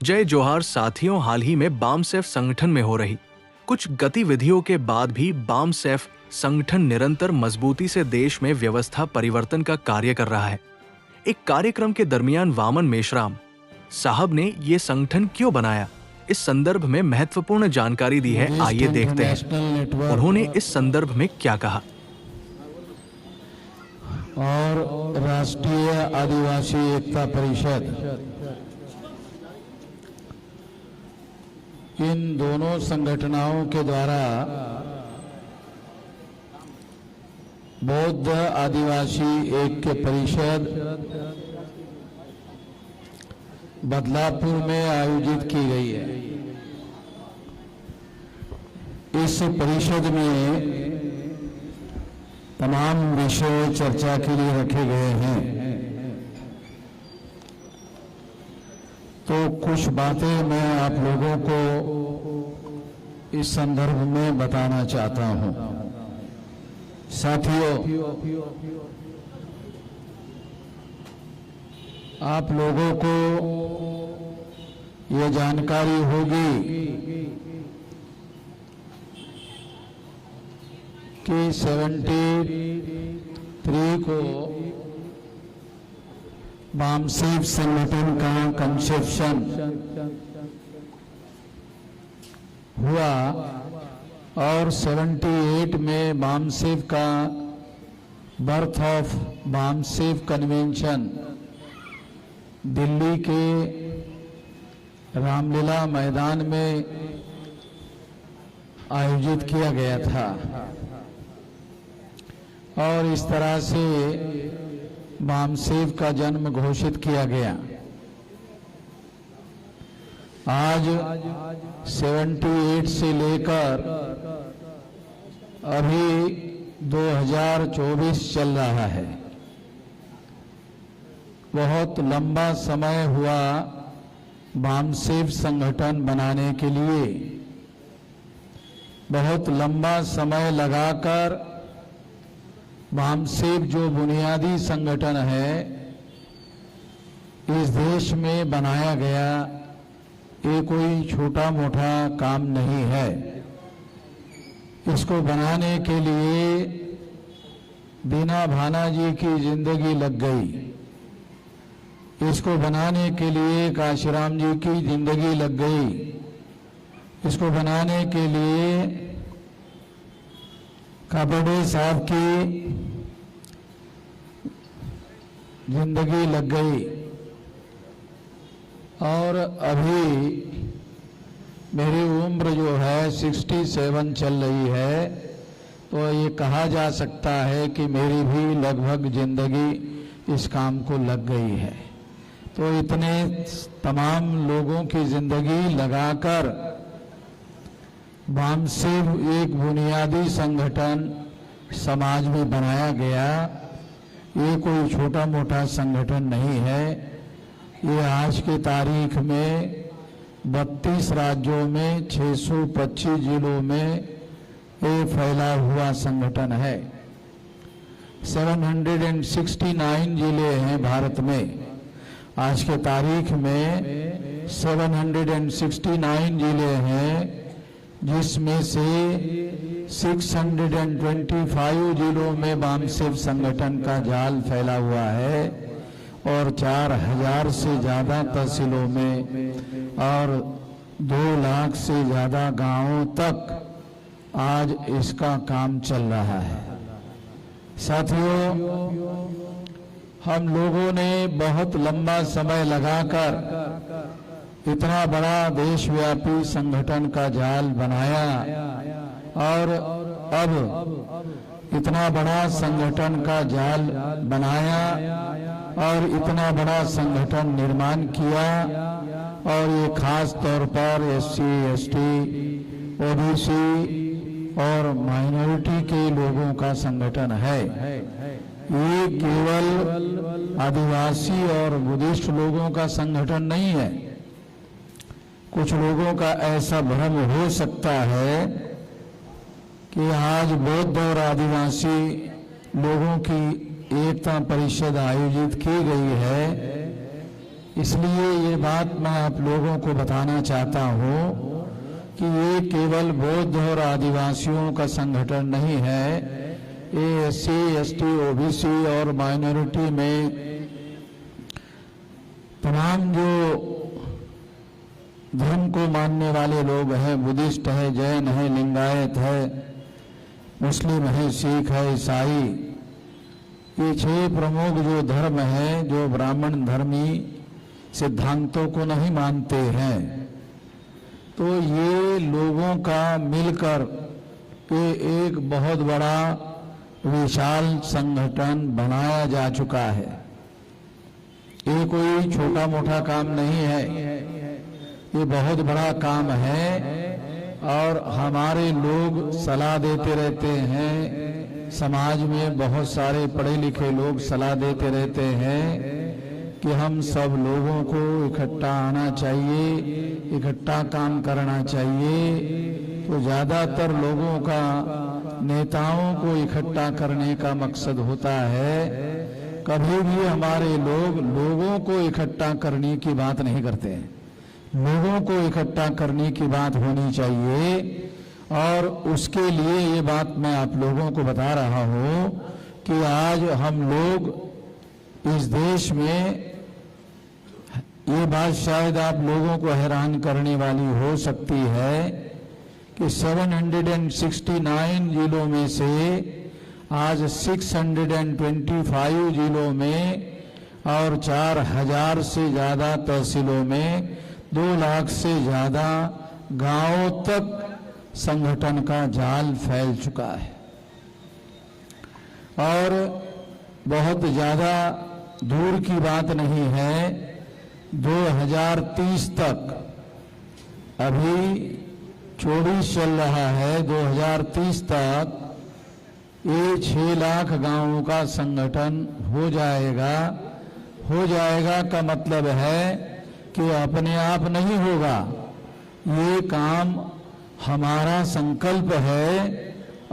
जय जोहार साथियों, हाल ही में बामसेफ संगठन में हो रही कुछ गतिविधियों के बाद भी बामसेफ संगठन निरंतर मजबूती से देश में व्यवस्था परिवर्तन का कार्य कर रहा है। एक कार्यक्रम के दरमियान वामन मेश्राम साहब ने ये संगठन क्यों बनाया, इस संदर्भ में महत्वपूर्ण जानकारी दी है। आइए देखते हैं उन्होंने इस संदर्भ में क्या कहा। और राष्ट्रीय आदिवासी एकता परिषद, इन दोनों संगठनों के द्वारा बौद्ध आदिवासी ऐक्य परिषद बदलापुर में आयोजित की गई है। इस परिषद में तमाम विषय चर्चा के लिए रखे गए हैं, तो कुछ बातें मैं आप लोगों को इस संदर्भ में बताना चाहता हूं। साथियों, आप लोगों को ये जानकारी होगी कि 73 को बामसेफ संगठन का कंसेप्शन हुआ और 78 में बामसेफ का birth of BAMCEF convention Delhi के रामलीला मैदान में आयोजित किया गया था और इस तरह से बामसेफ का जन्म घोषित किया गया। आज 78 से लेकर अभी 2024 चल रहा है। बहुत लंबा समय हुआ बामसेफ संगठन बनाने के लिए। बहुत लंबा समय लगाकर बामसेफ जो बुनियादी संगठन है इस देश में बनाया गया, ये कोई छोटा मोटा काम नहीं है। इसको बनाने के लिए दीना भाना जी की जिंदगी लग गई। इसको बनाने के लिए काशीराम जी की जिंदगी लग गई। इसको बनाने के लिए काबड़े साहब की जिंदगी लग गई और अभी मेरी उम्र जो है 67 चल रही है, तो ये कहा जा सकता है कि मेरी भी लगभग जिंदगी इस काम को लग गई है। तो इतने तमाम लोगों की जिंदगी लगाकर बामसेफ एक बुनियादी संगठन समाज में बनाया गया। ये कोई छोटा मोटा संगठन नहीं है। ये आज के तारीख में 32 राज्यों में 625 जिलों में ये फैला हुआ संगठन है। 769 जिले हैं भारत में। आज के तारीख में 769 जिले हैं, जिसमें से 625 जिलों में बामसेफ संगठन का जाल फैला हुआ है और 4000 से ज़्यादा तहसीलों में और 2 लाख से ज़्यादा गांवों तक आज इसका काम चल रहा है। साथियों, हम लोगों ने बहुत लंबा समय लगाकर इतना बड़ा देशव्यापी संगठन का जाल बनाया और अब इतना बड़ा संगठन का जाल बनाया और इतना बड़ा संगठन निर्माण किया और ये खास तौर पर SC, ST, OBC और माइनॉरिटी के लोगों का संगठन है। ये केवल आदिवासी और बुद्धिस्ट लोगों का संगठन नहीं है। कुछ लोगों का ऐसा भ्रम हो सकता है कि आज बौद्ध और आदिवासी लोगों की एकता परिषद आयोजित की गई है, इसलिए ये बात मैं आप लोगों को बताना चाहता हूँ कि ये केवल बौद्ध और आदिवासियों का संगठन नहीं है। ये SC, ST, OBC और माइनॉरिटी में तमाम जो धर्म को मानने वाले लोग हैं, बुद्धिस्ट है, जैन है, लिंगायत है, मुस्लिम है, सिख है, ईसाई, ये 6 प्रमुख जो धर्म है, जो ब्राह्मण धर्मी सिद्धांतों को नहीं मानते हैं, तो ये लोगों का मिलकर ये एक बहुत बड़ा विशाल संगठन बनाया जा चुका है। ये कोई छोटा मोटा काम नहीं है, ये बहुत बड़ा काम है। और हमारे लोग सलाह देते रहते हैं, समाज में बहुत सारे पढ़े लिखे लोग सलाह देते रहते हैं कि हम सब लोगों को इकट्ठा आना चाहिए, इकट्ठा काम करना चाहिए। तो ज़्यादातर लोगों का नेताओं को इकट्ठा करने का मकसद होता है। कभी भी हमारे लोग लोगों को इकट्ठा करने की बात नहीं करते हैं। लोगों को इकट्ठा करने की बात होनी चाहिए, और उसके लिए ये बात मैं आप लोगों को बता रहा हूँ कि आज हम लोग इस देश में, ये बात शायद आप लोगों को हैरान करने वाली हो सकती है कि 769 जिलों में से आज 625 जिलों में और 4000 से ज़्यादा तहसीलों में 2 लाख से ज़्यादा गांवों तक संगठन का जाल फैल चुका है। और बहुत ज़्यादा दूर की बात नहीं है, 2030 तक अभी 24 चल रहा है, 2030 तक ये 6 लाख गांवों का संगठन हो जाएगा। हो जाएगा का मतलब है कि अपने आप नहीं होगा, ये काम हमारा संकल्प है,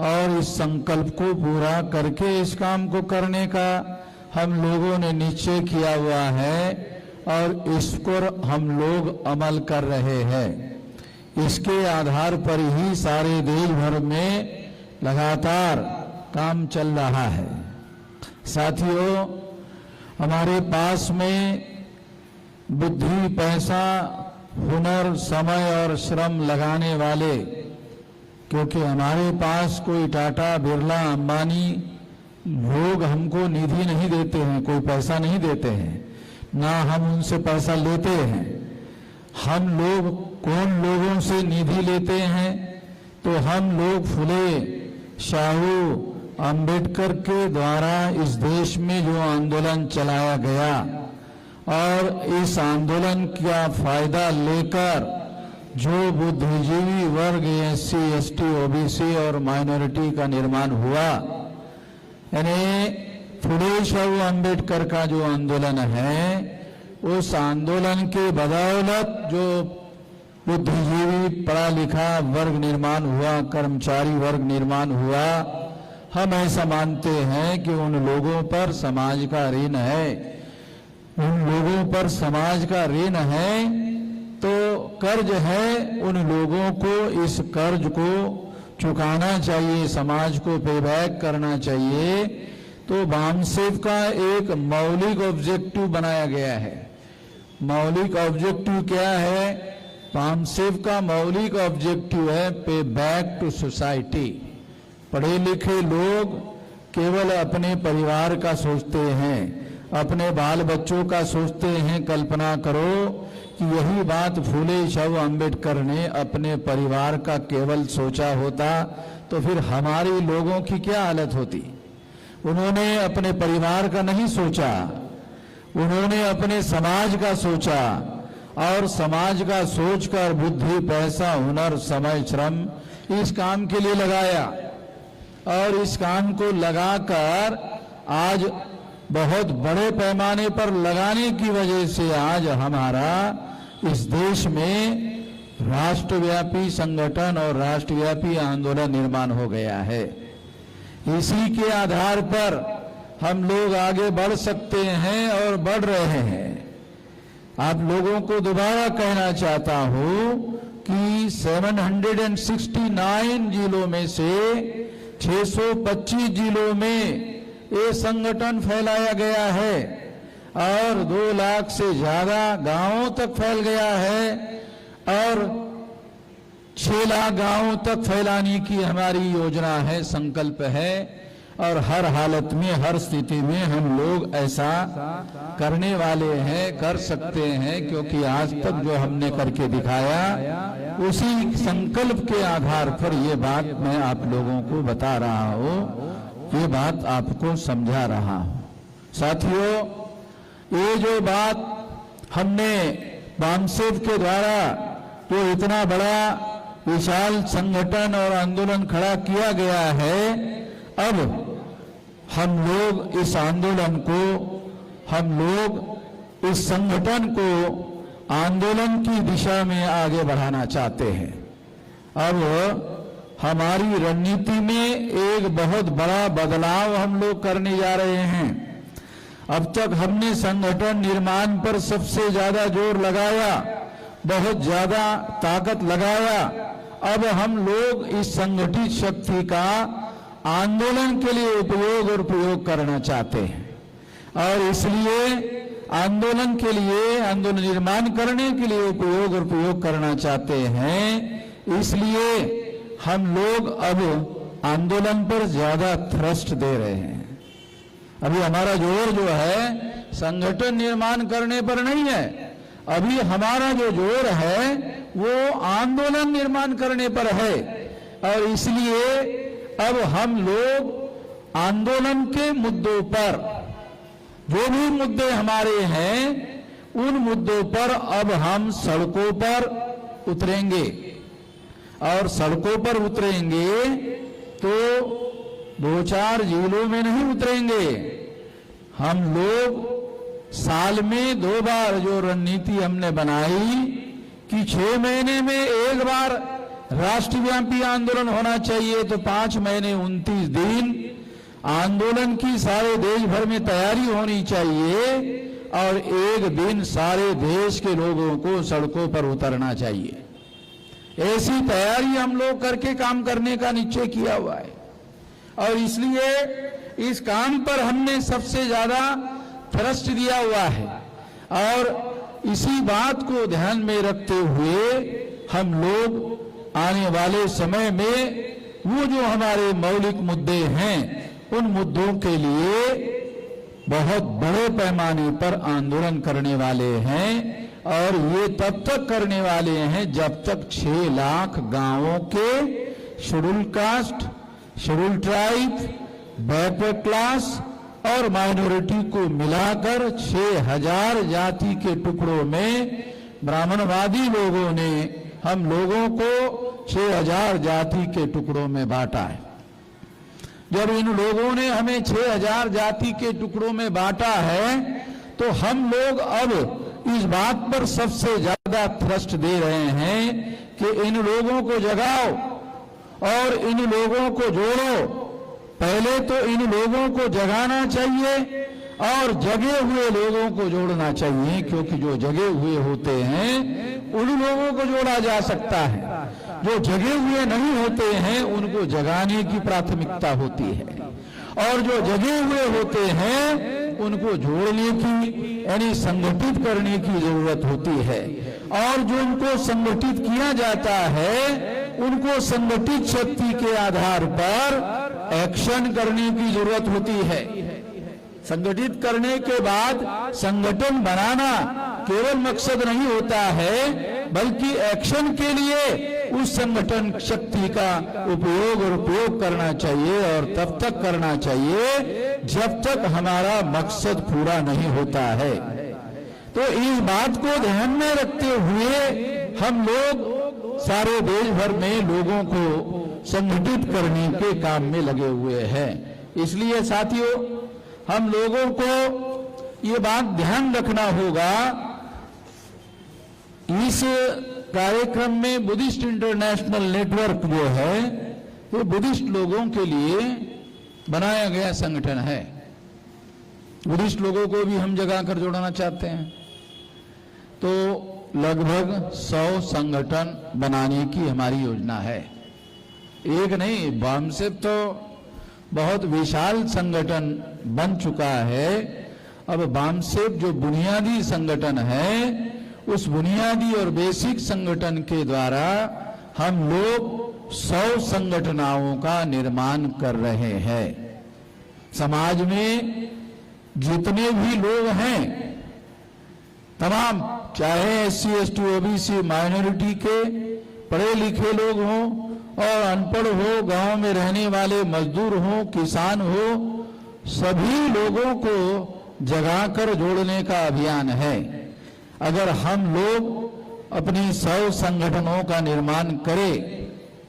और इस संकल्प को पूरा करके इस काम को करने का हम लोगों ने निश्चय किया हुआ है, और इस पर हम लोग अमल कर रहे हैं। इसके आधार पर ही सारे देश भर में लगातार काम चल रहा है। साथियों, हमारे पास में बुद्धि, पैसा, हुनर, समय और श्रम लगाने वाले, क्योंकि हमारे पास कोई टाटा, बिरला, अंबानी लोग हमको निधि नहीं देते हैं, कोई पैसा नहीं देते हैं, ना हम उनसे पैसा लेते हैं। हम लोग कौन लोगों से निधि लेते हैं? तो हम लोग फुले शाहू अंबेडकर के द्वारा इस देश में जो आंदोलन चलाया गया, और इस आंदोलन का फायदा लेकर जो बुद्धिजीवी वर्ग SC, ST, OBC और माइनॉरिटी का निर्माण हुआ, यानी फुले शाहू अंबेडकर का जो आंदोलन है, उस आंदोलन के बदौलत जो बुद्धिजीवी पढ़ा लिखा वर्ग निर्माण हुआ, कर्मचारी वर्ग निर्माण हुआ, हम ऐसा मानते हैं कि उन लोगों पर समाज का ऋण है। उन लोगों पर समाज का ऋण है, तो कर्ज है, उन लोगों को इस कर्ज को चुकाना चाहिए, समाज को पे बैक करना चाहिए। तो बामसेफ का एक मौलिक ऑब्जेक्टिव बनाया गया है। मौलिक ऑब्जेक्टिव क्या है? बामसेफ का मौलिक ऑब्जेक्टिव है पे बैक टू सोसाइटी। पढ़े लिखे लोग केवल अपने परिवार का सोचते हैं, अपने बाल बच्चों का सोचते हैं। कल्पना करो कि यही बात फूले शाहू अंबेडकर ने अपने परिवार का केवल सोचा होता, तो फिर हमारे लोगों की क्या हालत होती। उन्होंने अपने परिवार का नहीं सोचा, उन्होंने अपने समाज का सोचा, और समाज का सोचकर बुद्धि, पैसा, हुनर, समय, श्रम इस काम के लिए लगाया, और इस काम को लगाकर आज बहुत बड़े पैमाने पर लगाने की वजह से आज हमारा इस देश में राष्ट्रव्यापी संगठन और राष्ट्रव्यापी आंदोलन निर्माण हो गया है। इसी के आधार पर हम लोग आगे बढ़ सकते हैं और बढ़ रहे हैं। आप लोगों को दोबारा कहना चाहता हूं कि 769 जिलों में से 625 जिलों में ये संगठन फैलाया गया है और 2 लाख से ज्यादा गांवों तक फैल गया है और 6 लाख गांवों तक फैलाने की हमारी योजना है, संकल्प है। और हर हालत में, हर स्थिति में हम लोग ऐसा करने वाले हैं, कर सकते हैं, क्योंकि आज तक जो हमने करके दिखाया उसी संकल्प के आधार पर ये बात मैं आप लोगों को बता रहा हूँ, ये बात आपको समझा रहा हूँ। साथियों, ये जो बात हमने बामसेफ के द्वारा जो इतना बड़ा विशाल संगठन और आंदोलन खड़ा किया गया है, अब हम लोग इस आंदोलन को, हम लोग इस संगठन को आंदोलन की दिशा में आगे बढ़ाना चाहते हैं। अब हमारी रणनीति में एक बहुत बड़ा बदलाव हम लोग करने जा रहे हैं। अब तक हमने संगठन निर्माण पर सबसे ज्यादा जोर लगाया, बहुत ज्यादा ताकत लगाया। अब हम लोग इस संगठित शक्ति का आंदोलन के लिए उपयोग और प्रयोग करना चाहते हैं और इसलिए आंदोलन के लिए, आंदोलन निर्माण करने के लिए उपयोग और प्रयोग करना चाहते हैं। इसलिए हम लोग अब आंदोलन पर ज्यादा थ्रस्ट दे रहे हैं। अभी हमारा जोर जो है संगठन निर्माण करने पर नहीं है, अभी हमारा जो जोर है वो आंदोलन निर्माण करने पर है। और इसलिए अब हम लोग आंदोलन के मुद्दों पर, जो भी मुद्दे हमारे हैं, उन मुद्दों पर अब हम सड़कों पर उतरेंगे। और सड़कों पर उतरेंगे तो 2-4 जिलों में नहीं उतरेंगे। हम लोग साल में 2 बार जो रणनीति हमने बनाई कि 6 महीने में 1 बार राष्ट्रव्यापी आंदोलन होना चाहिए, तो 5 महीने 29 दिन आंदोलन की सारे देश भर में तैयारी होनी चाहिए और 1 दिन सारे देश के लोगों को सड़कों पर उतरना चाहिए। ऐसी तैयारी हम लोग करके काम करने का निश्चय किया हुआ है और इसलिए इस काम पर हमने सबसे ज्यादा थ्रस्ट दिया हुआ है। और इसी बात को ध्यान में रखते हुए हम लोग आने वाले समय में वो जो हमारे मौलिक मुद्दे हैं, उन मुद्दों के लिए बहुत बड़े पैमाने पर आंदोलन करने वाले हैं। और ये तब तक करने वाले हैं जब तक 6 लाख गांवों के schedule caste, schedule tribe, backward class और माइनॉरिटी को मिलाकर 6000 जाति के टुकड़ों में ब्राह्मणवादी लोगों ने हम लोगों को 6000 जाति के टुकड़ों में बांटा है। जब इन लोगों ने हमें 6000 जाति के टुकड़ों में बांटा है, तो हम लोग अब इस बात पर सबसे ज्यादा थ्रस्ट दे रहे हैं कि इन लोगों को जगाओ और इन लोगों को जोड़ो। पहले तो इन लोगों को जगाना चाहिए और जगे हुए लोगों को जोड़ना चाहिए, क्योंकि जो जगे हुए होते हैं उन लोगों को जोड़ा जा सकता है। जो जगे हुए नहीं होते हैं उनको जगाने की प्राथमिकता होती है और जो जगे हुए होते हैं उनको जोड़ने की, यानी संगठित करने की जरूरत होती है। और जो उनको संगठित किया जाता है उनको संगठित शक्ति के आधार पर एक्शन करने की जरूरत होती है। संगठित करने के बाद संगठन बनाना केवल मकसद नहीं होता है, बल्कि एक्शन के लिए उस संगठन शक्ति का उपयोग और प्रयोग करना चाहिए और तब तक करना चाहिए जब तक हमारा मकसद पूरा नहीं होता है। तो इस बात को ध्यान में रखते हुए हम लोग सारे देश भर में लोगों को संगठित करने के काम में लगे हुए हैं। इसलिए साथियों, हम लोगों को ये बात ध्यान रखना होगा, इस कार्यक्रम में बुद्धिस्ट इंटरनेशनल नेटवर्क जो है वो बुद्धिस्ट लोगों के लिए बनाया गया संगठन है। बुद्धिस्ट लोगों को भी हम जगा कर जोड़ना चाहते हैं। तो लगभग 100 संगठन बनाने की हमारी योजना है। एक नहीं, बामसेफ तो बहुत विशाल संगठन बन चुका है। अब बामसेफ जो बुनियादी संगठन है, उस बुनियादी और बेसिक संगठन के द्वारा हम लोग 100 संगठनों का निर्माण कर रहे हैं। समाज में जितने भी लोग हैं तमाम, चाहे SC ST OBC माइनॉरिटी के पढ़े लिखे लोग हों और अनपढ़ हो, गांव में रहने वाले मजदूर हो, किसान हो, सभी लोगों को जगाकर जोड़ने का अभियान है। अगर हम लोग अपनी 100 संगठनों का निर्माण करें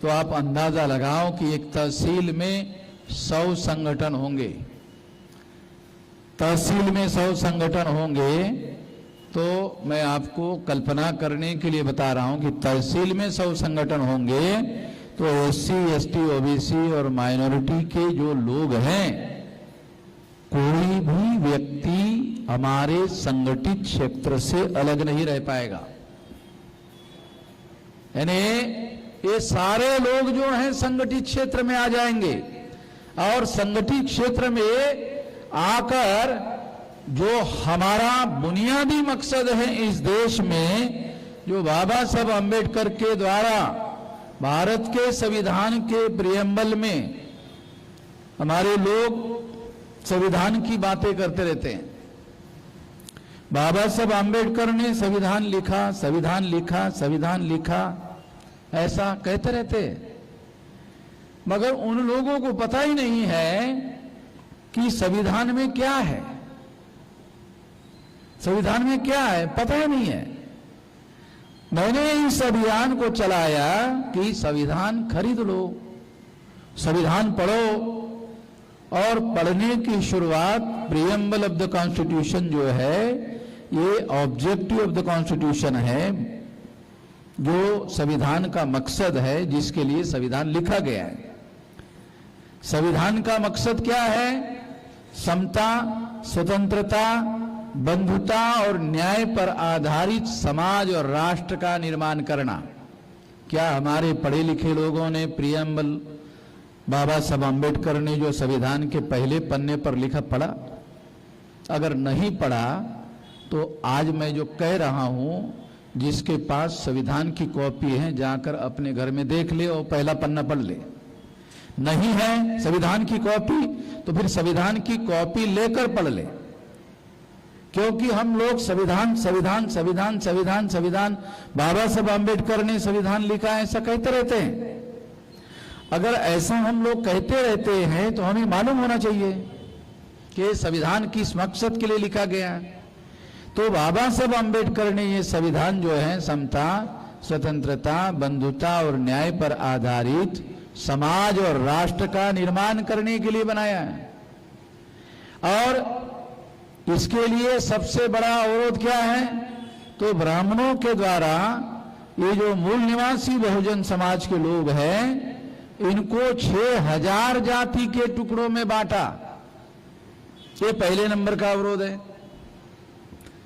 तो आप अंदाजा लगाओ कि एक तहसील में 100 संगठन होंगे। तहसील में 100 संगठन होंगे तो मैं आपको कल्पना करने के लिए बता रहा हूं कि तहसील में 100 संगठन होंगे तो SC ST OBC और माइनॉरिटी के जो लोग हैं, कोई भी व्यक्ति हमारे संगठित क्षेत्र से अलग नहीं रह पाएगा। यानी ये सारे लोग जो हैं संगठित क्षेत्र में आ जाएंगे और संगठित क्षेत्र में आकर जो हमारा बुनियादी मकसद है इस देश में, जो बाबा साहब अम्बेडकर के द्वारा भारत के संविधान के प्रियम्बल में, हमारे लोग संविधान की बातें करते रहते हैं। बाबा साहब अम्बेडकर ने संविधान लिखा, संविधान लिखा, संविधान लिखा, ऐसा कहते रहते हैं, मगर उन लोगों को पता ही नहीं है कि संविधान में क्या है। संविधान में क्या है पता ही नहीं है। मैंने इस अभियान को चलाया कि संविधान खरीद लो, संविधान पढ़ो, और पढ़ने की शुरुआत प्रियम्बल ऑफ द कॉन्स्टिट्यूशन जो है, ये ऑब्जेक्टिव ऑफ द कॉन्स्टिट्यूशन है, जो संविधान का मकसद है, जिसके लिए संविधान लिखा गया है। संविधान का मकसद क्या है? समता, स्वतंत्रता, बंधुता और न्याय पर आधारित समाज और राष्ट्र का निर्माण करना। क्या हमारे पढ़े लिखे लोगों ने प्रियम्बल बाबा साहब अम्बेडकर ने जो संविधान के पहले पन्ने पर लिखा पढ़ा? अगर नहीं पढ़ा तो आज मैं जो कह रहा हूं, जिसके पास संविधान की कॉपी है जाकर अपने घर में देख ले और पहला पन्ना पढ़ ले। नहीं है संविधान की कॉपी तो फिर संविधान की कॉपी लेकर पढ़ ले, क्योंकि हम लोग संविधान संविधान संविधान संविधान संविधान, बाबा साहब अम्बेडकर ने संविधान लिखा है ऐसा कहते रहते हैं। अगर ऐसा हम लोग कहते रहते हैं तो हमें मालूम होना चाहिए कि संविधान किस मकसद के लिए लिखा गया है। तो बाबा साहब अम्बेडकर ने ये संविधान जो है समता, स्वतंत्रता, बंधुता और न्याय पर आधारित समाज और राष्ट्र का निर्माण करने के लिए बनाया है। और इसके लिए सबसे बड़ा अवरोध क्या है? तो ब्राह्मणों के द्वारा ये जो मूल निवासी बहुजन समाज के लोग हैं, इनको 6000 जाति के टुकड़ों में बांटा। ये पहले नंबर का अवरोध है।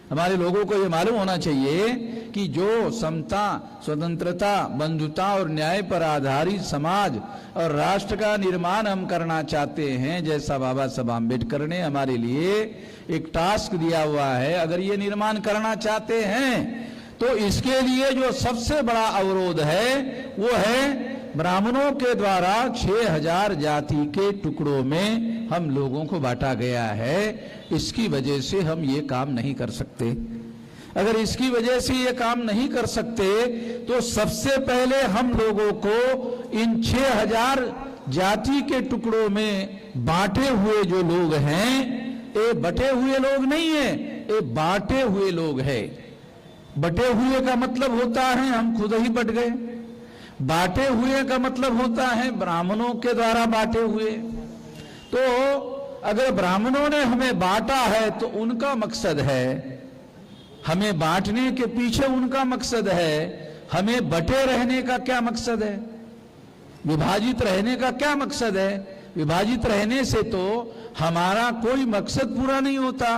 हमारे लोगों को ये मालूम होना चाहिए कि जो समता, स्वतंत्रता, बंधुता और न्याय पर आधारित समाज और राष्ट्र का निर्माण हम करना चाहते हैं, जैसा बाबा साहब अम्बेडकर ने हमारे लिए एक टास्क दिया हुआ है, अगर ये निर्माण करना चाहते हैं तो इसके लिए जो सबसे बड़ा अवरोध है वो है ब्राह्मणों के द्वारा 6000 जाति के टुकड़ों में हम लोगों को बांटा गया है। इसकी वजह से हम ये काम नहीं कर सकते। अगर इसकी वजह से ये काम नहीं कर सकते तो सबसे पहले हम लोगों को इन 6000 जाति के टुकड़ों में बांटे हुए जो लोग हैं, ये बटे हुए लोग नहीं है, ये बांटे हुए लोग हैं। बटे हुए का मतलब होता है हम खुद ही बट गए, बांटे हुए का मतलब होता है ब्राह्मणों के द्वारा बांटे हुए। तो अगर ब्राह्मणों ने हमें बांटा है तो उनका मकसद है, हमें बांटने के पीछे उनका मकसद है। हमें बटे रहने का क्या मकसद है? विभाजित रहने का क्या मकसद है? विभाजित रहने से तो हमारा कोई मकसद पूरा नहीं होता,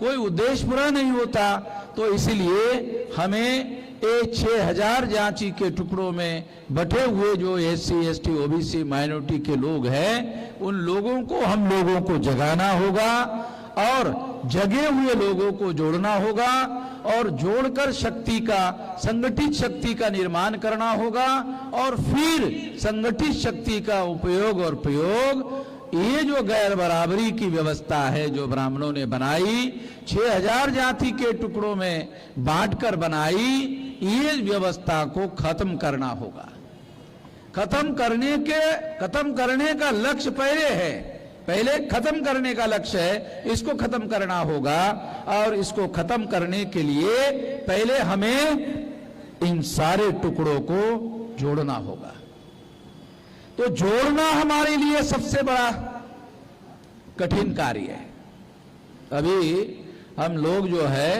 कोई उद्देश्य पूरा नहीं होता। तो इसलिए हमें ये 6000 जाति के टुकड़ों में बटे हुए जो SC ST OBC माइनॉरिटी के लोग हैं, उन लोगों को हम लोगों को जगाना होगा और जगे हुए लोगों को जोड़ना होगा और जोड़कर शक्ति का, संगठित शक्ति का निर्माण करना होगा और फिर संगठित शक्ति का उपयोग और प्रयोग, ये जो गैर बराबरी की व्यवस्था है जो ब्राह्मणों ने बनाई, 6000 जाति के टुकड़ों में बांटकर बनाई, ये व्यवस्था को खत्म करना होगा। खत्म करने का लक्ष्य पहले है, पहले खत्म करने का लक्ष्य है, इसको खत्म करना होगा। और इसको खत्म करने के लिए पहले हमें इन सारे टुकड़ों को जोड़ना होगा। तो जोड़ना हमारे लिए सबसे बड़ा कठिन कार्य है। अभी हम लोग जो है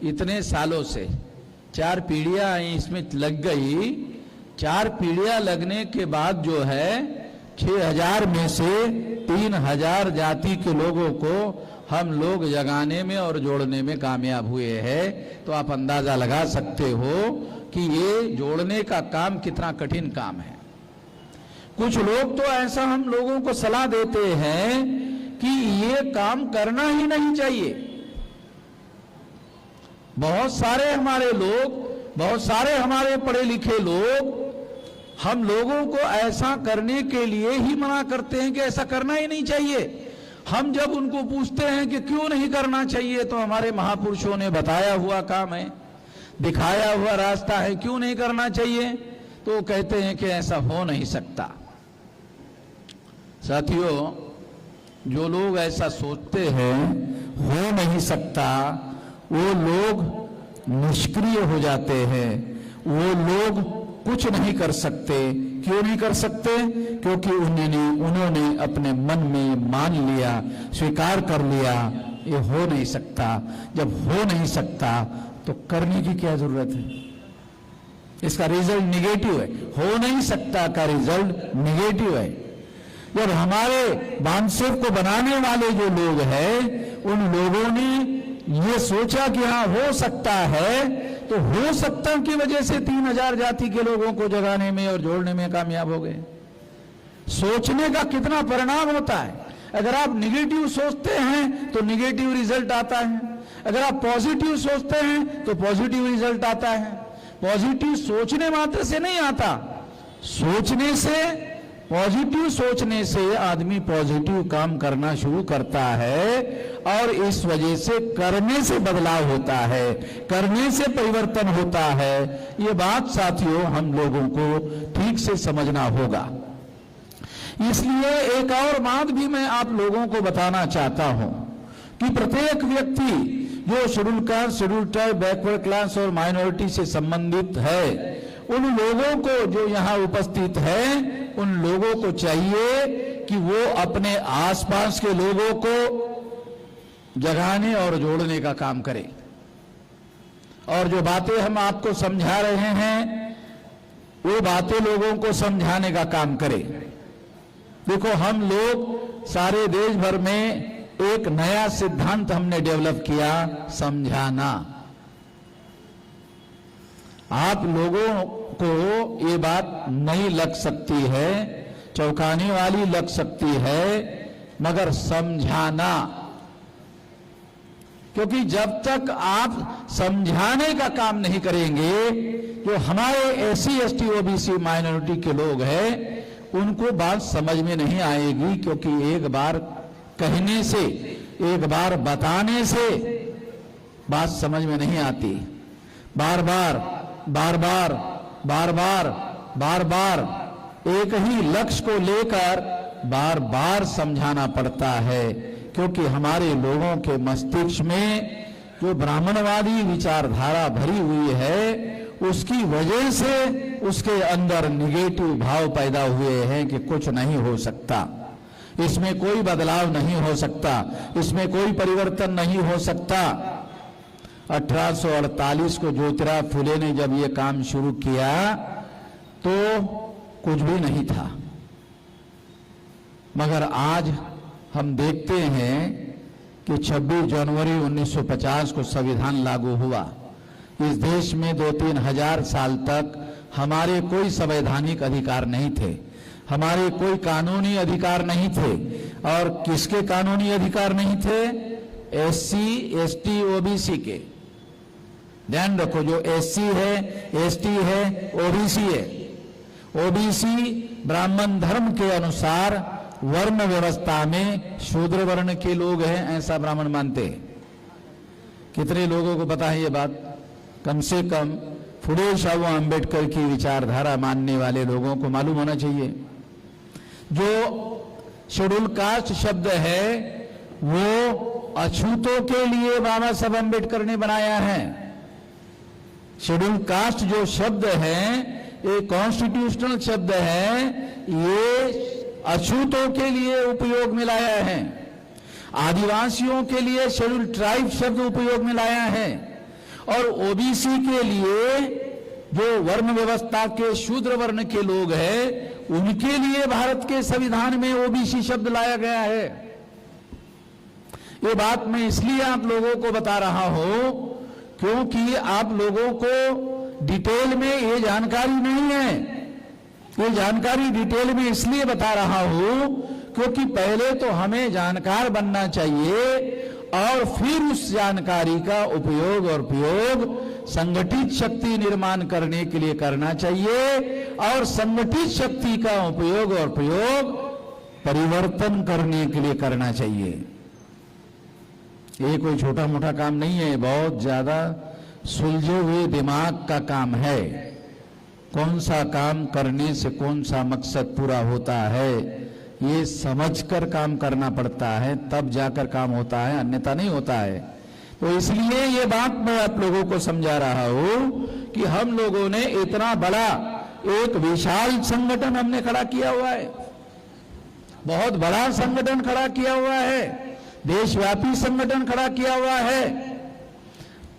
इतने सालों से 4 पीढ़ियां इसमें लग गई, 4 पीढ़ियां लगने के बाद जो है 6000 में से 3000 जाति के लोगों को हम लोग जगाने में और जोड़ने में कामयाब हुए हैं। तो आप अंदाजा लगा सकते हो कि ये जोड़ने का काम कितना कठिन काम है। कुछ लोग तो ऐसा हम लोगों को सलाह देते हैं कि ये काम करना ही नहीं चाहिए। बहुत सारे हमारे लोग, बहुत सारे हमारे पढ़े लिखे लोग हम लोगों को ऐसा करने के लिए ही मना करते हैं कि ऐसा करना ही नहीं चाहिए। हम जब उनको पूछते हैं कि क्यों नहीं करना चाहिए, तो हमारे महापुरुषों ने बताया हुआ काम है, दिखाया हुआ रास्ता है, क्यों नहीं करना चाहिए, तो वो कहते हैं कि ऐसा हो नहीं सकता। साथियों, जो लोग ऐसा सोचते हैं हो नहीं सकता, वो लोग निष्क्रिय हो जाते हैं, वो लोग कुछ नहीं कर सकते। क्यों नहीं कर सकते? क्योंकि उन्होंने अपने मन में मान लिया, स्वीकार कर लिया, ये हो नहीं सकता। जब हो नहीं सकता तो करने की क्या जरूरत है? इसका रिजल्ट निगेटिव है। हो नहीं सकता का रिजल्ट निगेटिव है। जब हमारे बामसेफ को बनाने वाले जो लोग हैं, उन लोगों ने ये सोचा कि हाँ हो सकता है, तो हो सकता की वजह से 3000 जाति के लोगों को जगाने में और जोड़ने में कामयाब हो गए। सोचने का कितना परिणाम होता है। अगर आप निगेटिव सोचते हैं तो निगेटिव रिजल्ट आता है, अगर आप पॉजिटिव सोचते हैं तो पॉजिटिव रिजल्ट आता है। पॉजिटिव सोचने मात्र से नहीं आता, सोचने से, पॉजिटिव सोचने से आदमी पॉजिटिव काम करना शुरू करता है और इस वजह से करने से बदलाव होता है, करने से परिवर्तन होता है। ये बात साथियों हम लोगों को ठीक से समझना होगा। इसलिए एक और बात भी मैं आप लोगों को बताना चाहता हूं कि प्रत्येक व्यक्ति जो schedule caste, schedule tribe, backward class और माइनॉरिटी से संबंधित है, उन लोगों को जो यहाँ उपस्थित है, उन लोगों को चाहिए कि वो अपने आसपास के लोगों को जगाने और जोड़ने का काम करें। और जो बातें हम आपको समझा रहे हैं, वो बातें लोगों को समझाने का काम करें। देखो, हम लोग सारे देश भर में एक नया सिद्धांत हमने डेवलप किया, समझाना। आप लोगों को ये बात नहीं लग सकती है, चौंकाने वाली लग सकती है, मगर समझाना, क्योंकि जब तक आप समझाने का काम नहीं करेंगे, जो हमारे SC ST OBC माइनॉरिटी के लोग हैं, उनको बात समझ में नहीं आएगी। क्योंकि एक बार कहने से, एक बार बताने से बात समझ में नहीं आती। बार बार एक ही लक्ष्य को लेकर बार बार समझाना पड़ता है। क्योंकि हमारे लोगों के मस्तिष्क में जो ब्राह्मणवादी विचारधारा भरी हुई है, उसकी वजह से उसके अंदर निगेटिव भाव पैदा हुए हैं कि कुछ नहीं हो सकता, इसमें कोई बदलाव नहीं हो सकता, इसमें कोई परिवर्तन नहीं हो सकता। 1848 को ज्योतिराव फुले ने जब ये काम शुरू किया तो कुछ भी नहीं था। मगर आज हम देखते हैं कि 26 जनवरी 1950 को संविधान लागू हुआ। इस देश में 2-3 हजार साल तक हमारे कोई संवैधानिक अधिकार नहीं थे, हमारे कोई कानूनी अधिकार नहीं थे। और किसके कानूनी अधिकार नहीं थे? SC, ST, OBC के। ध्यान रखो, जो SC है, ST है, OBC है। OBC ब्राह्मण धर्म के अनुसार वर्ण व्यवस्था में शूद्र वर्ण के लोग हैं, ऐसा ब्राह्मण मानते हैं। कितने लोगों को पता है ये बात? कम से कम फुले शाहू अंबेडकर की विचारधारा मानने वाले लोगों को मालूम होना चाहिए। जो शेड्यूल कास्ट शब्द है वो अछूतों के लिए बाबा साहब अंबेडकर ने बनाया है। शेड्यूल कास्ट जो शब्द है ये कॉन्स्टिट्यूशनल शब्द है, ये अछूतों के लिए उपयोग में लाया है। आदिवासियों के लिए शेड्यूल ट्राइब शब्द उपयोग में लाया है। और ओबीसी के लिए जो वर्ण व्यवस्था के शूद्र वर्ण के लोग हैं उनके लिए भारत के संविधान में ओबीसी शब्द लाया गया है। ये बात मैं इसलिए आप लोगों को बता रहा हूं क्योंकि आप लोगों को डिटेल में ये जानकारी नहीं है। ये जानकारी डिटेल में इसलिए बता रहा हूं क्योंकि पहले तो हमें जानकार बनना चाहिए और फिर उस जानकारी का उपयोग और प्रयोग संगठित शक्ति निर्माण करने के लिए करना चाहिए और संगठित शक्ति का उपयोग और प्रयोग परिवर्तन करने के लिए करना चाहिए। ये कोई छोटा मोटा काम नहीं है, बहुत ज्यादा सुलझे हुए दिमाग का काम है। कौन सा काम करने से कौन सा मकसद पूरा होता है ये समझकर काम करना पड़ता है, तब जाकर काम होता है, अन्यथा नहीं होता है। तो इसलिए ये बात मैं आप लोगों को समझा रहा हूं कि हम लोगों ने इतना बड़ा एक विशाल संगठन हमने खड़ा किया हुआ है, बहुत बड़ा संगठन खड़ा किया हुआ है, देशव्यापी संगठन खड़ा किया हुआ है।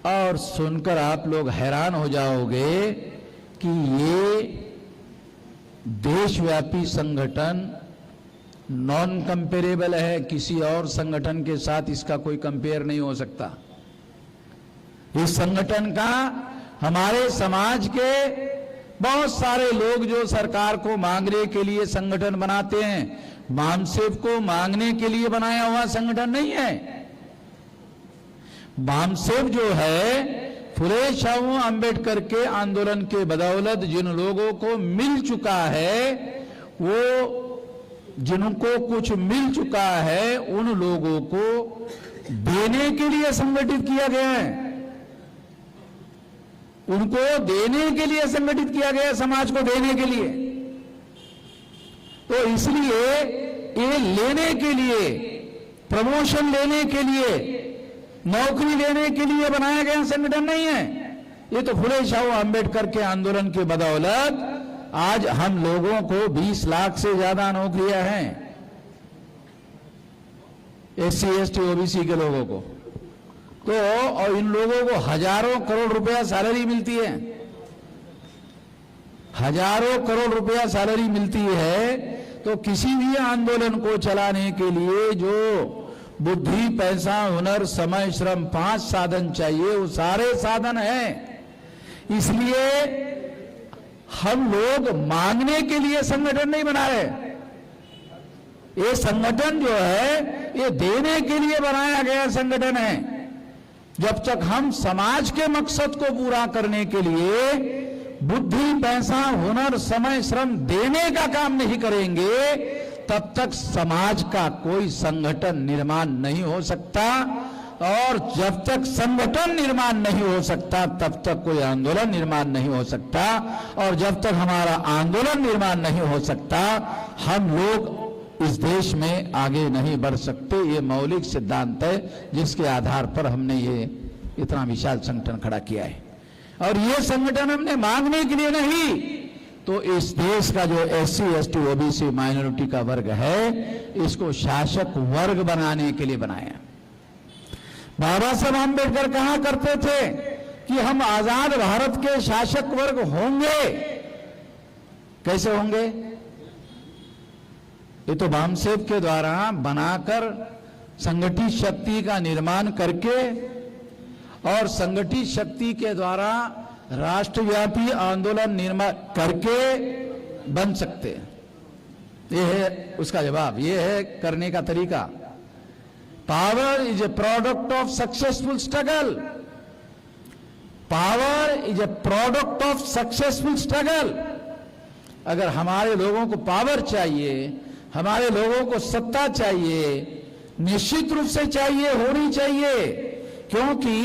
और सुनकर आप लोग हैरान हो जाओगे कि ये देशव्यापी संगठन नॉन कंपेरेबल है, किसी और संगठन के साथ इसका कोई कंपेयर नहीं हो सकता। इस संगठन का हमारे समाज के बहुत सारे लोग जो सरकार को मांगने के लिए संगठन बनाते हैं, बामसेफ को मांगने के लिए बनाया हुआ संगठन नहीं है। बामसेफ जो है फुले शाहू अंबेडकर के आंदोलन के बदौलत जिन लोगों को मिल चुका है, वो जिनको कुछ मिल चुका है उन लोगों को देने के लिए संगठित किया गया है, उनको देने के लिए संगठित किया गया, समाज को देने के लिए। तो इसलिए ये लेने के लिए, प्रमोशन लेने के लिए, नौकरी लेने के लिए बनाया गया संगठन नहीं है। ये तो फुले शाहू अंबेडकर के आंदोलन के बदौलत आज हम लोगों को 20 लाख से ज्यादा नौकरियां हैं, SC, ST, OBC के लोगों को। तो और इन लोगों को हजारों करोड़ रुपया सैलरी मिलती है, हजारों करोड़ रुपया सैलरी मिलती है। तो किसी भी आंदोलन को चलाने के लिए जो बुद्धि, पैसा, हुनर, समय, श्रम 5 साधन चाहिए, वो सारे साधन हैं। इसलिए हम लोग मांगने के लिए संगठन नहीं बना रहे। ये संगठन जो है ये देने के लिए बनाया गया संगठन है। जब तक हम समाज के मकसद को पूरा करने के लिए बुद्धि, पैसा, हुनर, समय, श्रम देने का काम नहीं करेंगे, तब तक समाज का कोई संगठन निर्माण नहीं हो सकता। और जब तक संगठन निर्माण नहीं हो सकता तब तक कोई आंदोलन निर्माण नहीं हो सकता। और जब तक हमारा आंदोलन निर्माण नहीं हो सकता हम लोग इस देश में आगे नहीं बढ़ सकते। ये मौलिक सिद्धांत है जिसके आधार पर हमने ये इतना विशाल संगठन खड़ा किया है। और ये संगठन हमने मांगने के लिए नहीं, तो इस देश का जो SC, ST, OBC माइनॉरिटी का वर्ग है इसको शासक वर्ग बनाने के लिए बनाया। बाबा साहब आम्बेडकर कहा करते थे कि हम आजाद भारत के शासक वर्ग होंगे। कैसे होंगे? ये तो बामसेफ के द्वारा बनाकर संगठित शक्ति का निर्माण करके और संगठित शक्ति के द्वारा राष्ट्रव्यापी आंदोलन निर्माण करके बन सकते हैं। ये है उसका जवाब, ये है करने का तरीका। Power is a product of successful struggle. Power is a product of successful struggle. अगर हमारे लोगों को पावर चाहिए, हमारे लोगों को सत्ता चाहिए, निश्चित रूप से चाहिए, होनी चाहिए, क्योंकि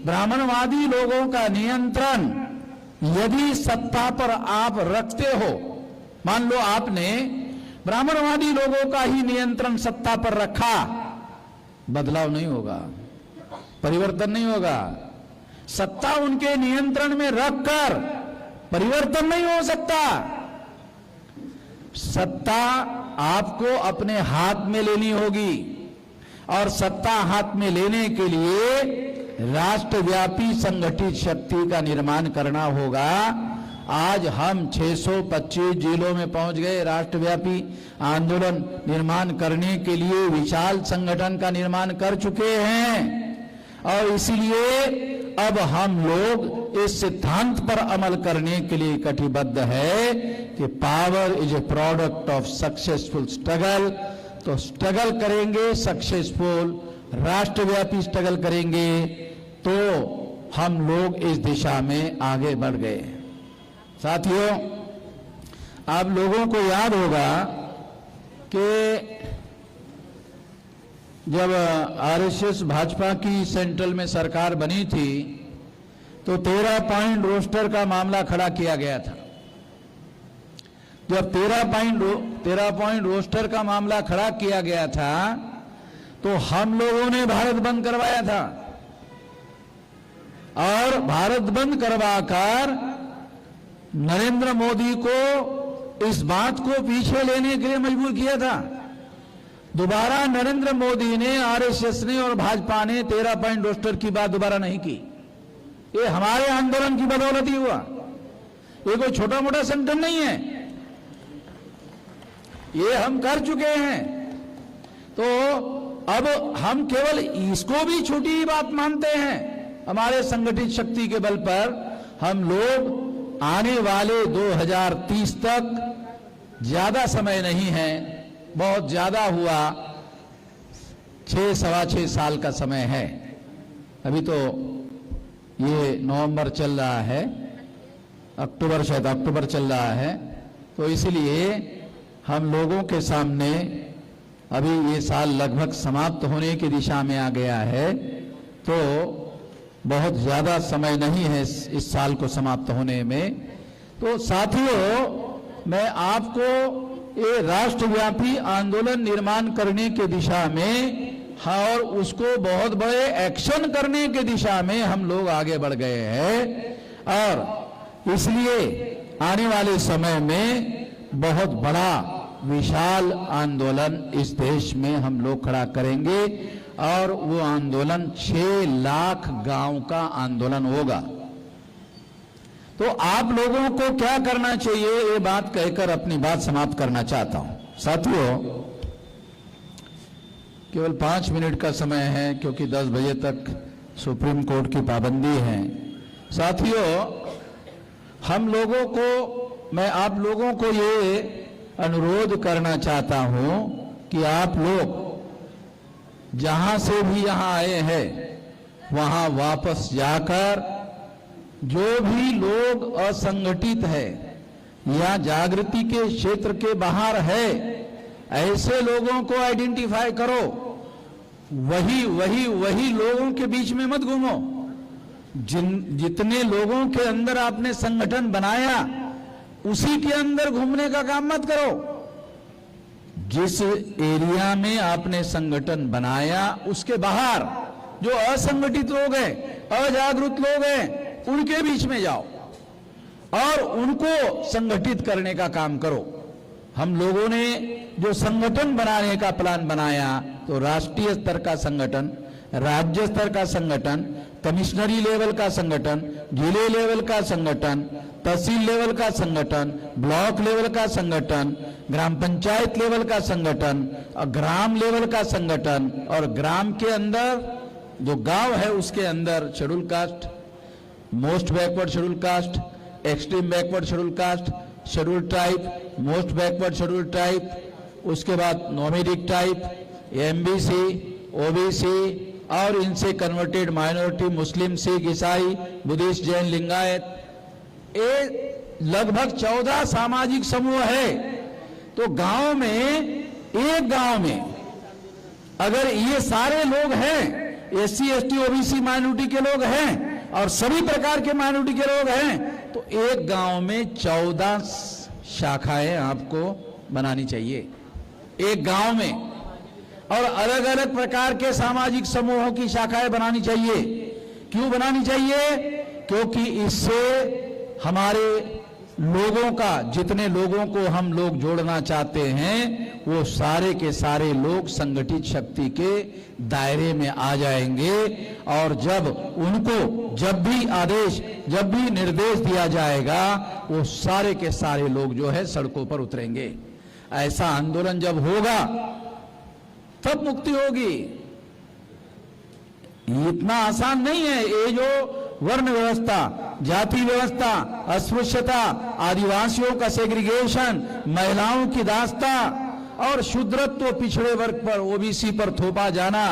ब्राह्मणवादी लोगों का नियंत्रण यदि सत्ता पर आप रखते हो, मान लो आपने ब्राह्मणवादी लोगों का ही नियंत्रण सत्ता पर रखा, बदलाव नहीं होगा, परिवर्तन नहीं होगा। सत्ता उनके नियंत्रण में रखकर परिवर्तन नहीं हो सकता। सत्ता आपको अपने हाथ में लेनी होगी और सत्ता हाथ में लेने के लिए राष्ट्रव्यापी संगठित शक्ति का निर्माण करना होगा। आज हम 625 जिलों में पहुंच गए। राष्ट्रव्यापी आंदोलन निर्माण करने के लिए विशाल संगठन का निर्माण कर चुके हैं और इसीलिए अब हम लोग इस सिद्धांत पर अमल करने के लिए कटिबद्ध है कि power is a product of successful struggle. तो स्ट्रगल करेंगे, सक्सेसफुल राष्ट्रव्यापी स्ट्रगल करेंगे तो हम लोग इस दिशा में आगे बढ़ गए। साथियों, आप लोगों को याद होगा कि जब आरएसएस भाजपा की सेंट्रल में सरकार बनी थी तो 13 पॉइंट रोस्टर का मामला खड़ा किया गया था। जब 13 पॉइंट रोस्टर का मामला खड़ा किया गया था तो हम लोगों ने भारत बंद करवाया था और भारत बंद करवाकर नरेंद्र मोदी को इस बात को पीछे लेने के लिए मजबूर किया था। दोबारा नरेंद्र मोदी ने, आरएसएस ने और भाजपा ने 13 पॉइंट रोस्टर की बात दोबारा नहीं की। ये हमारे आंदोलन की बदौलत ही हुआ। ये कोई छोटा मोटा संगठन नहीं है, ये हम कर चुके हैं। तो अब हम केवल इसको भी छोटी बात मानते हैं। हमारे संगठित शक्ति के बल पर हम लोग आने वाले 2030 तक, ज्यादा समय नहीं है, बहुत ज्यादा हुआ, 6-6.25 साल का समय है। अभी तो ये नवंबर चल रहा है, अक्टूबर, शायद अक्टूबर चल रहा है। तो इसलिए हम लोगों के सामने अभी ये साल लगभग समाप्त होने की दिशा में आ गया है, तो बहुत ज्यादा समय नहीं है इस साल को समाप्त होने में। तो साथियों, मैं आपको ये राष्ट्रव्यापी आंदोलन निर्माण करने के दिशा में और उसको बहुत बड़े एक्शन करने के दिशा में हम लोग आगे बढ़ गए हैं और इसलिए आने वाले समय में बहुत बड़ा विशाल आंदोलन इस देश में हम लोग खड़ा करेंगे और वो आंदोलन 6 लाख गांव का आंदोलन होगा। तो आप लोगों को क्या करना चाहिए, ये बात कहकर अपनी बात समाप्त करना चाहता हूं। साथियों, केवल 5 मिनट का समय है क्योंकि 10 बजे तक सुप्रीम कोर्ट की पाबंदी है। साथियों, हम लोगों को, मैं आप लोगों को ये अनुरोध करना चाहता हूं कि आप लोग जहां से भी यहां आए हैं वहां वापस जाकर जो भी लोग असंगठित है या जागृति के क्षेत्र के बाहर है, ऐसे लोगों को आइडेंटिफाई करो। वही लोगों के बीच में मत घूमो। जितने लोगों के अंदर आपने संगठन बनाया उसी के अंदर घूमने का काम मत करो। जिस एरिया में आपने संगठन बनाया उसके बाहर जो असंगठित लोग हैं, अजागरूक लोग हैं, उनके बीच में जाओ और उनको संगठित करने का काम करो। हम लोगों ने जो संगठन बनाने का प्लान बनाया तो राष्ट्रीय स्तर का संगठन, राज्य स्तर का संगठन, कमिश्नरी लेवल का संगठन, जिले लेवल का संगठन, तहसील लेवल का संगठन, ब्लॉक लेवल का संगठन, ग्राम पंचायत लेवल का संगठन और ग्राम लेवल का संगठन, और ग्राम के अंदर जो गांव है उसके अंदर schedule caste, most backward schedule caste, extreme backward schedule caste, schedule type, most backward schedule type, उसके बाद नॉमेडिक टाइप, एमबीसी, ओबीसी और इनसे कन्वर्टेड माइनॉरिटी, मुस्लिम, सिख, ईसाई, बुद्धिस्ट, जैन, लिंगायत, ये लगभग 14 सामाजिक समूह है। तो गांव में, एक गांव में अगर ये सारे लोग हैं, एससी, एसटी, ओबीसी माइनॉरिटी के लोग हैं और सभी प्रकार के माइनॉरिटी के लोग हैं, तो एक गांव में 14 शाखाएं आपको बनानी चाहिए एक गांव में, और अलग अलग प्रकार के सामाजिक समूहों की शाखाएं बनानी चाहिए। क्यों बनानी चाहिए? क्योंकि इससे हमारे लोगों का, जितने लोगों को हम लोग जोड़ना चाहते हैं, वो सारे के सारे लोग संगठित शक्ति के दायरे में आ जाएंगे। और जब उनको जब भी आदेश, जब भी निर्देश दिया जाएगा, वो सारे के सारे लोग जो है सड़कों पर उतरेंगे। ऐसा आंदोलन जब होगा तब मुक्ति होगी। इतना आसान नहीं है। ये जो वर्ण व्यवस्था, जाति व्यवस्था, अस्पृश्यता, आदिवासियों का सेग्रीगेशन, महिलाओं की दास्ता और शूद्रत्व, पिछड़े वर्ग पर, ओबीसी पर थोपा जाना,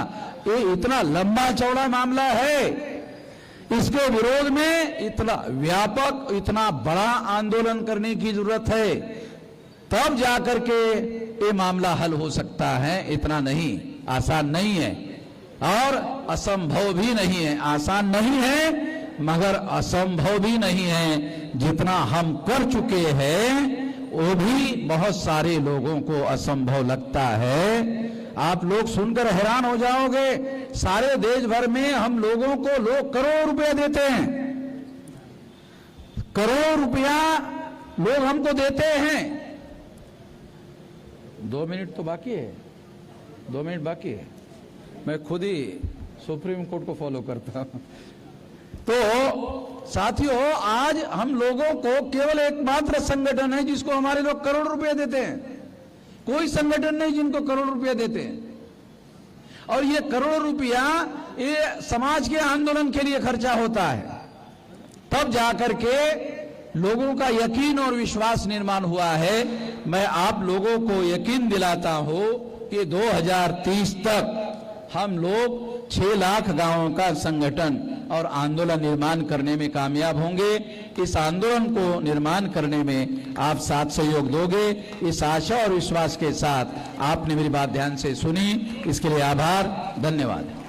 ये इतना लंबा चौड़ा मामला है। इसके विरोध में इतना व्यापक, इतना बड़ा आंदोलन करने की जरूरत है, तब जाकर के ये मामला हल हो सकता है। इतना नहीं, आसान नहीं है और असंभव भी नहीं है। आसान नहीं है मगर असंभव भी नहीं है। जितना हम कर चुके हैं वो भी बहुत सारे लोगों को असंभव लगता है। आप लोग सुनकर हैरान हो जाओगे, सारे देश भर में हम लोगों को लोग करोड़ रुपया देते हैं, करोड़ रुपया लोग हमको देते हैं। 2 मिनट तो बाकी है, 2 मिनट बाकी है। मैं खुद ही सुप्रीम कोर्ट को फॉलो करता हूं। तो साथियों, आज हम लोगों को केवल एकमात्र संगठन है जिसको हमारे लोग करोड़ रुपए देते हैं। कोई संगठन नहीं जिनको करोड़ रुपए देते हैं। और ये करोड़ रुपया ये समाज के आंदोलन के लिए खर्चा होता है। तब जाकर के लोगों का यकीन और विश्वास निर्माण हुआ है। मैं आप लोगों को यकीन दिलाता हूं कि 2030 तक हम लोग 6 लाख गांवों का संगठन और आंदोलन निर्माण करने में कामयाब होंगे। इस आंदोलन को निर्माण करने में आप साथ सहयोग दोगे, इस आशा और विश्वास के साथ आपने मेरी बात ध्यान से सुनी, इसके लिए आभार, धन्यवाद।